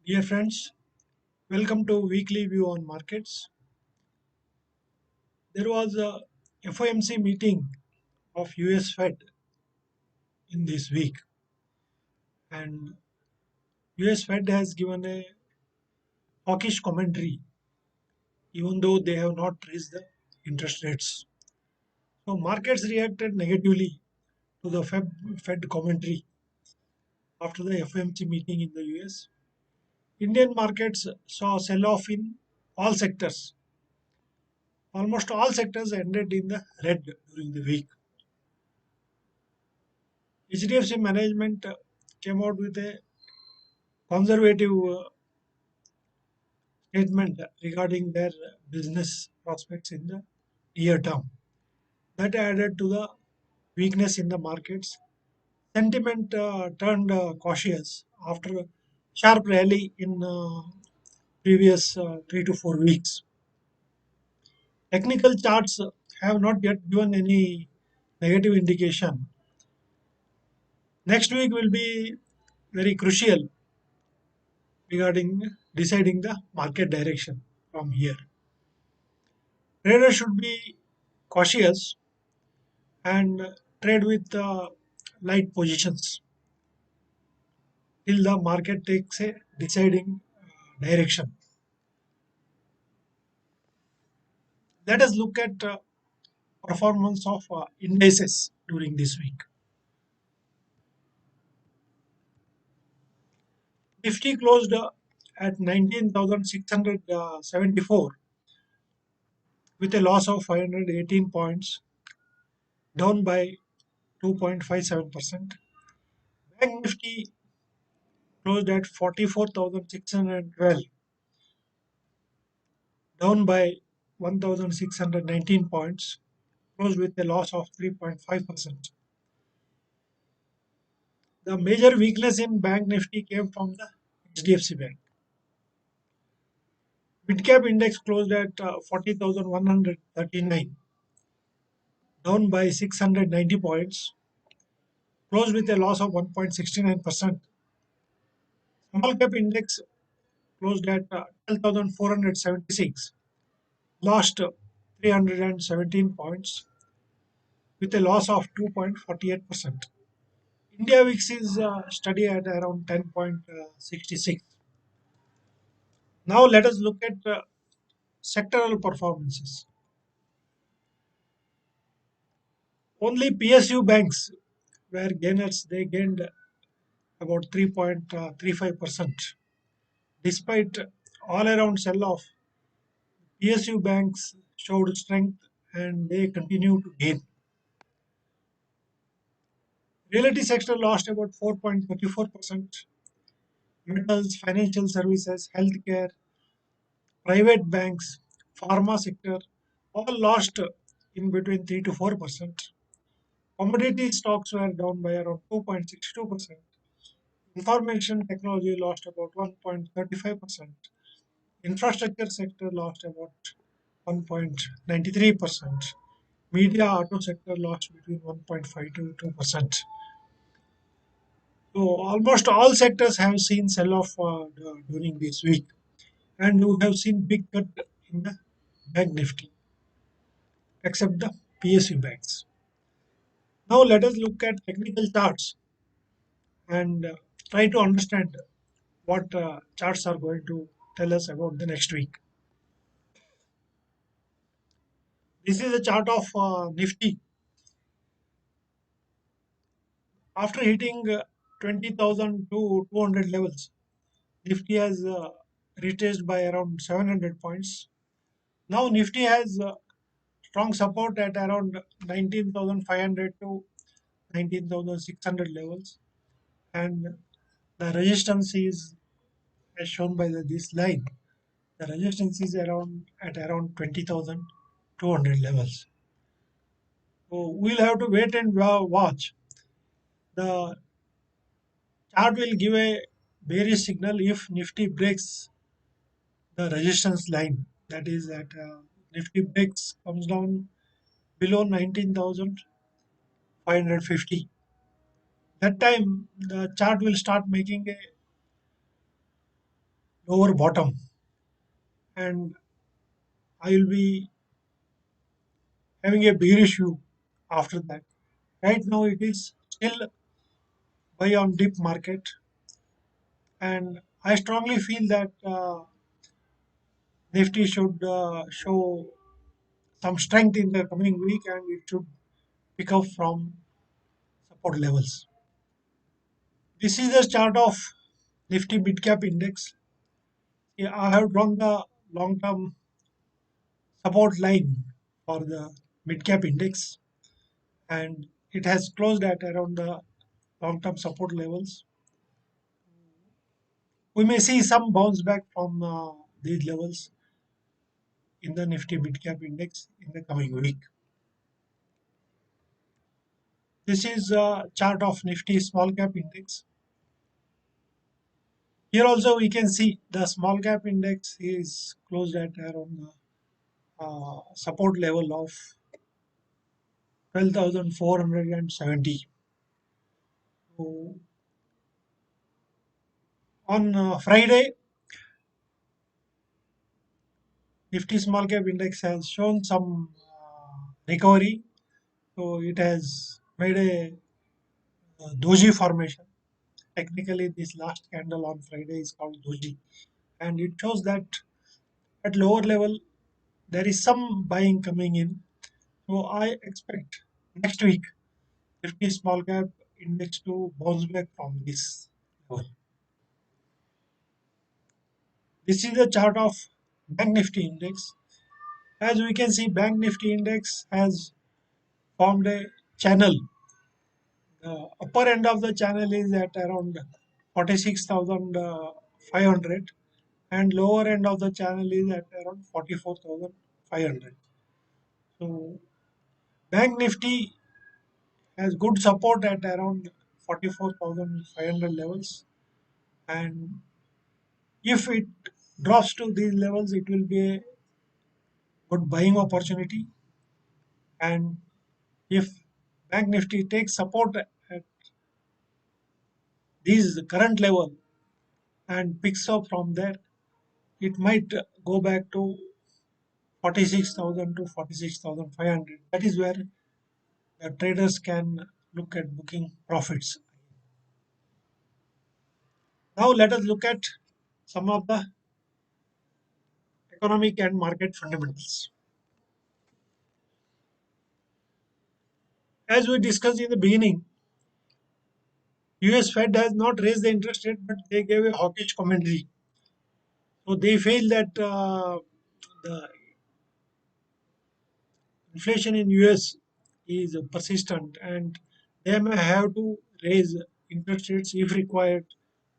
Dear friends, welcome to Weekly View on Markets. There was a FOMC meeting of US Fed in this week, and US Fed has given a hawkish commentary, even though they have not raised the interest rates. So markets reacted negatively to the Fed commentary after the FOMC meeting in the US. Indian markets saw sell-off in all sectors. Almost all sectors ended in the red during the week. HDFC management came out with a conservative statement regarding their business prospects in the near term. That added to the weakness in the markets. Sentiment turned cautious after a sharp rally in previous 3 to 4 weeks. Technical charts have not yet given any negative indication. Next week will be very crucial regarding deciding the market direction from here. Traders should be cautious and trade with light positions till the market takes a deciding direction. Let us look at performance of indices during this week. Nifty closed at 19,674 with a loss of 518 points, down by 2.57%. Bank Nifty closed at 44,612, down by 1,619 points, closed with a loss of 3.5%. The major weakness in Bank Nifty came from the HDFC Bank. Mid-cap index closed at 40,139, down by 690 points, closed with a loss of 1.69%. Small cap index closed at 12,476, lost 317 points with a loss of 2.48%. India VIX is steady at around 10.66. Now let us look at sectoral performances. Only PSU banks were gainers. They gained about 3.35%. Despite all around sell off, PSU banks showed strength and they continue to gain. Realty sector lost about 4.34%. Metals, financial services, healthcare, private banks, pharma sector all lost in between 3 to 4%. Commodity stocks were down by around 2.62%. Information technology lost about 1.35%. Infrastructure sector lost about 1.93%. Media auto sector lost between 1.5 to 2%. So almost all sectors have seen sell-off during this week, and you have seen big cut in the bank nifty, except the PSU banks. Now let us look at technical charts and try to understand what charts are going to tell us about the next week. This is a chart of Nifty. After hitting 20,000 to 200 levels, Nifty has retraced by around 700 points. Now Nifty has strong support at around 19,500 to 19,600 levels, and the resistance is as shown by this line. The resistance is around 20,200 levels. So we'll have to wait and watch. The chart will give a bearish signal if Nifty breaks the resistance line. That is that Nifty breaks comes down below 19,550. That time the chart will start making a lower bottom, and I will be having a bearish view after that. Right now, it is still buy on dip market, and I strongly feel that Nifty should show some strength in the coming week, and it should pick up from support levels. This is the chart of Nifty Mid Cap Index. Yeah, I have drawn the long term support line for the mid cap index, and it has closed at around the long term support levels. We may see some bounce back from these levels in the Nifty mid cap index in the coming week. This is a chart of Nifty small cap index. Here also we can see the small cap index is closed at around the support level of 12,470. So on Friday, Nifty small cap index has shown some recovery. So it has made a doji formation. Technically, this last candle on Friday is called doji, and it shows that at lower level there is some buying coming in. So I expect next week Nifty small cap index to bounce back from this level. This is the chart of Bank Nifty index. As we can see, Bank Nifty index has formed a channel. The upper end of the channel is at around 46,500, and lower end of the channel is at around 44,500. So Bank Nifty has good support at around 44,500 levels, and if it drops to these levels, it will be a good buying opportunity. And if Bank Nifty takes support at this current level and picks up from there, it might go back to 46,000 to 46,500. That is where the traders can look at booking profits. Now let us look at some of the economic and market fundamentals. As we discussed in the beginning, US Fed has not raised the interest rate, but they gave a hawkish commentary. So they feel that the inflation in US is persistent, and they may have to raise interest rates if required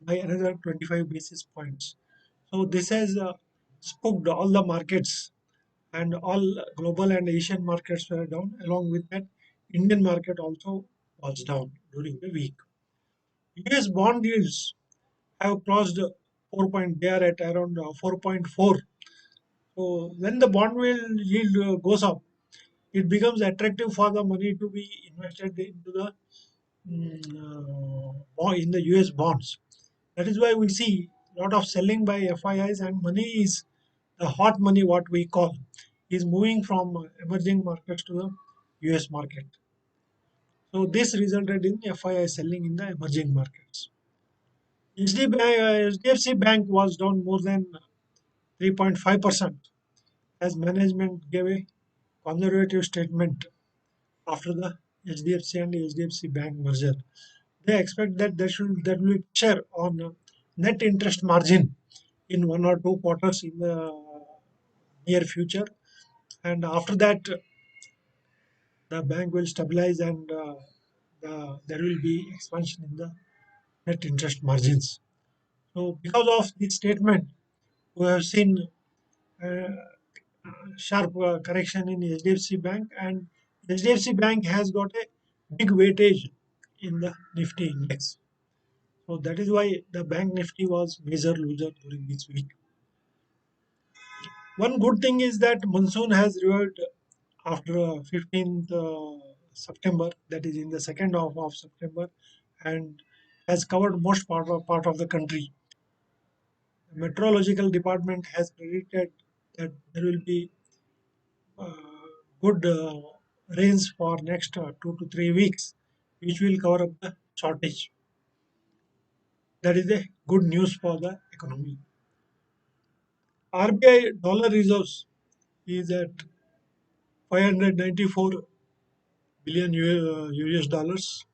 by another 25 basis points. So this has spooked all the markets, and all global and Asian markets were down. Along with that, Indian market also was down during the week. US bond yields have crossed 4 point. They are at around 4.4. So when the yield goes up, it becomes attractive for the money to be invested into the in the US bonds. That is why we see a lot of selling by FIIs, and money is the hot money, what we call, is moving from emerging markets to the US market. So this resulted in FII selling in the emerging markets. HDFC Bank was down more than 3.5% as management gave a conservative statement after the HDFC and HDFC Bank merger. They expect that there will be pressure on net interest margin in 1 or 2 quarters in the near future, and after that the bank will stabilize, and there will be expansion in the net interest margins. So because of this statement, we have seen uh, sharp correction in HDFC Bank, and HDFC Bank has got a big weightage in the Nifty index. So that is why the bank Nifty was major loser during this week. One good thing is that monsoon has revived after 15th September, that is in the second half of September, and has covered most part of the country. meteorological department has predicted that there will be uh, good rains for next 2 to 3 weeks, which will cover up the shortage. That is the good news for the economy. RBI dollar reserves is at 594 billion US dollars.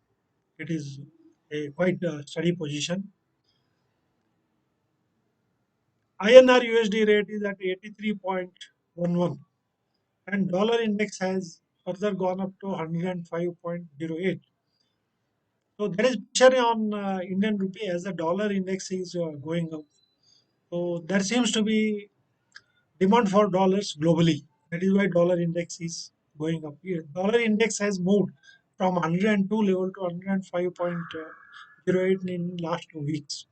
It is a quite steady position. INR USD rate is at 83.11, and dollar index has further gone up to 105.08. So there is pressure on Indian rupee as the dollar index is going up. So there seems to be demand for dollars globally. That is why dollar index is going up. Here, dollar index has moved from 102 level to 105.08 in last 2 weeks.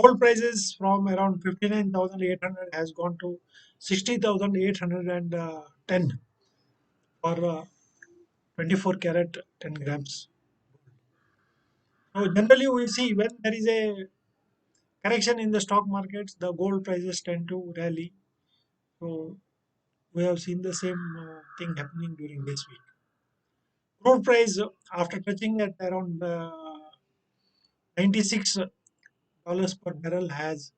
Gold prices from around 59,800 has gone to 60,810 for 24 carat 10 grams. So generally we see when there is a correction in the stock markets, the gold prices tend to rally. So we have seen the same thing happening during this week. Crude price after touching at around $96 per barrel has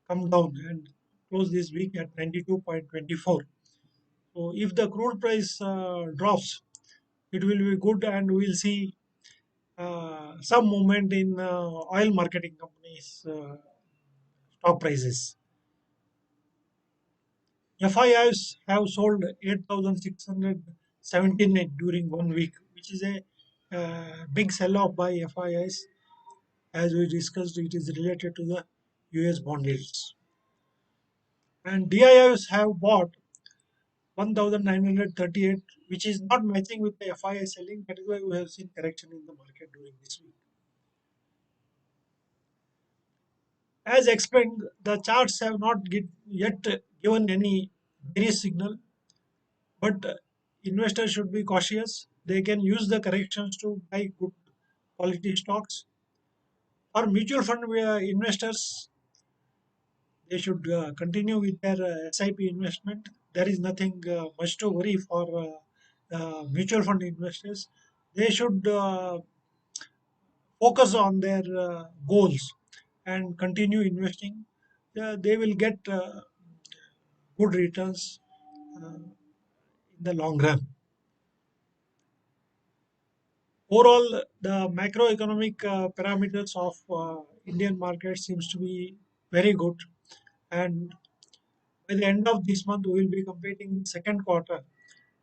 come down and closed this week at 92.24. So if the crude price drops, it will be good, and we'll see some movement in oil marketing companies' stock prices. FIIs have sold 8,679 during 1 week, which is a big sell-off by FIIs. As we discussed, it is related to the US bond yields. And DIIs have bought 1,938, which is not matching with the FII selling. That is why we have seen correction in the market during this week. As explained, the charts have not yet given any bearish signal, but investors should be cautious. They can use the corrections to buy good quality stocks. For mutual fund investors, they should continue with their SIP investment. There is nothing much to worry for mutual fund investors. They should focus on their goals and continue investing. They will get good returns in the long run. Overall, the macroeconomic parameters of Indian market seems to be very good, and by the end of this month, we will be completing second quarter,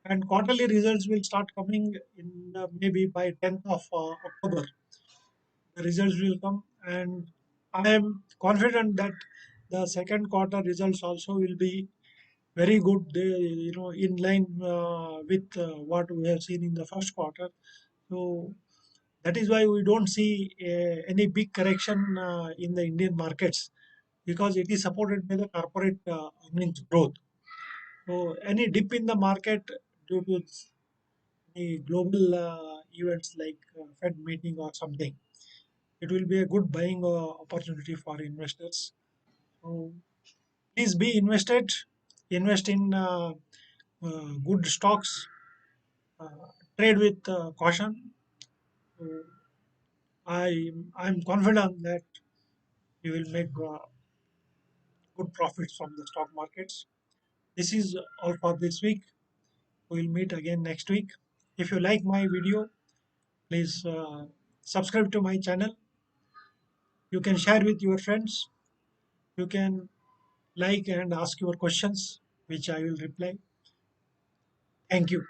and quarterly results will start coming in maybe by 10th of October. The results will come, and I am confident that the second quarter results also will be very good. They, in line with what we have seen in the first quarter. So that is why we don't see any big correction in the Indian markets, because it is supported by the corporate earnings growth. So any dip in the market due to the global events like Fed meeting or something, it will be a good buying opportunity for investors. So please be invested, invest in good stocks, trade with caution. So I'm confident that you will make good profits from the stock markets. This is all for this week. We will meet again next week. If you like my video, please subscribe to my channel. You can share with your friends. You can like and ask your questions, which I will reply. Thank you.